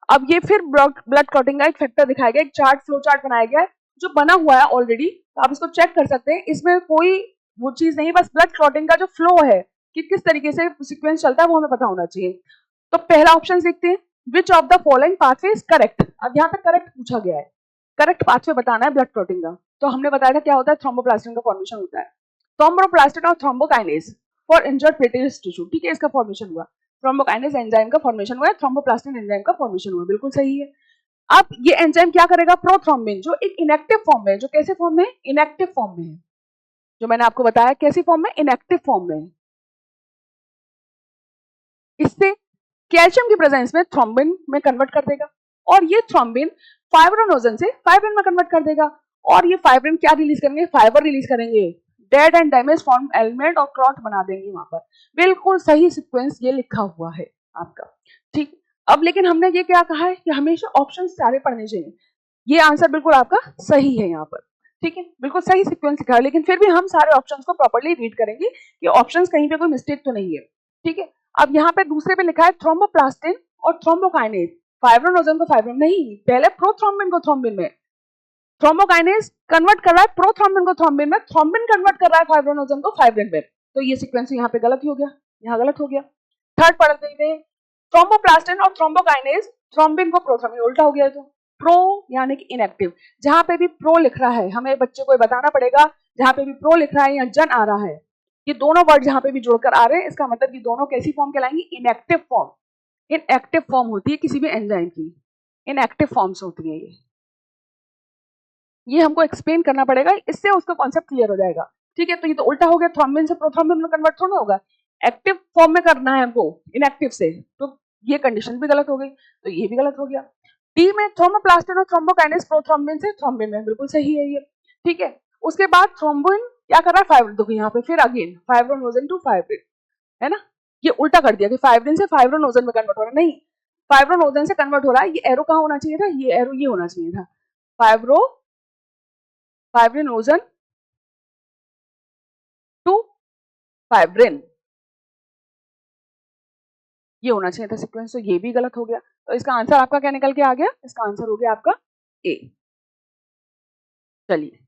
अब ये फिर ब्लड क्लॉटिंग का एक फैक्टर दिखाया गया, एक चार्ट, फ्लो चार्ट बनाया गया है जो बना हुआ है ऑलरेडी, तो आप इसको चेक कर सकते हैं। इसमें कोई वो चीज नहीं, बस ब्लड क्लॉटिंग का जो फ्लो है कि किस तरीके से सीक्वेंस चलता है वो हमें पता होना चाहिए। तो पहला ऑप्शन देखते हैं, which of the following pathway is correct. अब यहाँ पे करेक्ट पूछा गया है, करेक्ट पाथवे बताना है ब्लड क्लॉटिंग का। तो हमने बताया था क्या होता है, थ्रोम्बोप्लास्टिन का फॉर्मेशन होता है, थ्रोम्बोप्लास्टिन और thrombokinase for injured platelet tissue, ठीक है, इसका फॉर्मेशन हुआ, थ्रोम्बोकाइनेज एंजाइम का फॉर्मेशन हुआ है, थ्रोम्बोप्लास्टिन एंजाइम का फॉर्मेशन हुआ, बिल्कुल सही है। अब ये एंजाइम क्या करेगा, प्रोथ्रोम्बिन जो एक इनएक्टिव फॉर्म में है, जो कैसे फॉर्म में है, इनएक्टिव फॉर्म में है, जो मैंने आपको बताया कैसी फॉर्म में, इनएक्टिव फॉर्म में है। इससे कैल्शियम की प्रेजेंस में थ्रोम्बिन में कन्वर्ट कर देगा, और ये थ्रोम्बिन फाइब्रोनोजन से फाइब्रिन में कन्वर्ट कर देगा, और ये फाइब्रिन क्या रिलीज करेंगे, फाइबर रिलीज करेंगे, dead and damage form element और क्लॉट बना देंगे वहां पर। बिल्कुल सही सीक्वेंस ये लिखा हुआ है आपका, ठीक। अब लेकिन हमने ये क्या कहा है कि हमेशा ऑप्शन सारे पढ़ने चाहिए, ये आंसर बिल्कुल आपका सही है यहाँ पर, ठीक है, बिल्कुल सही सीक्वेंस लिखा है, लेकिन फिर भी हम सारे ऑप्शंस को प्रॉपर्ली रीड करेंगे कि ऑप्शंस कहीं पे कोई मिस्टेक तो नहीं है, ठीक है। अब यहाँ पे दूसरे पे लिखा है थ्रोम्बोप्लास्टिन और थ्रोम्बोकाइनेज, फाइब्रोनोजन को फाइब्रिन नहीं, पहले प्रोथ्रोम्बिन को थ्रोम्बिन में, थ्रोम्बोकाइनेज कन्वर्ट कर रहा है प्रोथ्रोम्बिन को थ्रोम्बिन में, थ्रोम्बिन कन्वर्ट कर रहा है फाइब्रोनोजन को फाइब्रिन में, तो ये सीक्वेंस यहाँ पे गलत हो गया, यहाँ गलत हो गया। थर्ड पढ़ देते हैं, थ्रोम्बोप्लास्टिन और थ्रोम्बोकाइनेज थ्रोम्बिन को प्रोथ्रोम्बिन, उल्टा हो गया, तो प्रो यानी कि इनएक्टिव, जहां पे भी प्रो लिख रहा है हमें बच्चे को बताना पड़ेगा, जहां पे भी प्रो लिख रहा है या जन आ रहा है, ये दोनों वर्ड जहां पे भी जुड़कर आ रहे हैं, इसका मतलब ये दोनों कैसी फॉर्म कहलाएंगी, इनएक्टिव फॉर्म। इनएक्टिव फॉर्म होती है किसी भी एंजाइम की, इनएक्टिव फॉर्म्स होती है ये हमको एक्सप्लेन करना पड़ेगा, इससे उसका कॉन्सेप्ट क्लियर हो जाएगा, ठीक है। तो ये तो उल्टा हो गया, थ्रोम्बिन से प्रोथ्रोम्बिन में कन्वर्ट थोड़ा होगा, एक्टिव फॉर्म में करना है हमको इनएक्टिव से, तो ये कंडीशन भी गलत हो गई, तो ये भी गलत हो गया। डी में थ्रोम्बोप्लास्टिन और थ्रोम्बोकाइनेज प्रोथ्रोम्बिन से थ्रोम्बिन में, बिल्कुल सही है ये, ठीक है। उसके बाद थ्रोम्बिन क्या कर रहा है, फाइब्रिन, देखो यहाँ पे फिर अगेन फाइब्रोनोजन टू फाइब्रिन, है ना, ये उल्टा कर दिया कि फाइब्रिन से फाइब्रोनोजन में कन्वर्ट हो रहा है, नहीं, फाइब्रोनोजन से कन्वर्ट हो रहा है, ये एरो कहाँ होना चाहिए था, ये एरो ये होना चाहिए था, फाइब्रिनोजन टू फाइब्रिन, ये होना चाहिए था सीक्वेंस, तो ये भी गलत हो गया, तो इसका आंसर आपका क्या निकल के आ गया, इसका आंसर हो गया आपका ए। चलिए